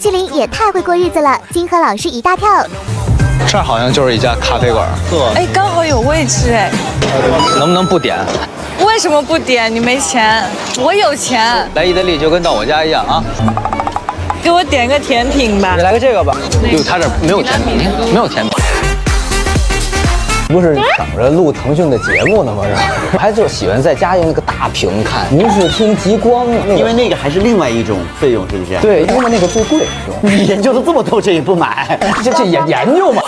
麒麟也太会过日子了，金河老师一大跳。这儿好像就是一家咖啡馆，哎，刚好有位置哎。能不能不点？为什么不点？你没钱，我有钱。来意大利就跟到我家一样啊！给我点个甜品吧。你来个这个吧。哟，他这没有甜品，没有甜品。不是等着录腾讯的节目呢吗？是吧？我还就喜欢在家用那个大屏看，不是听极光，因为那个还是另外一种费用，是不是？对，因为那个最贵。你研究的这么透彻也不买，这研究嘛。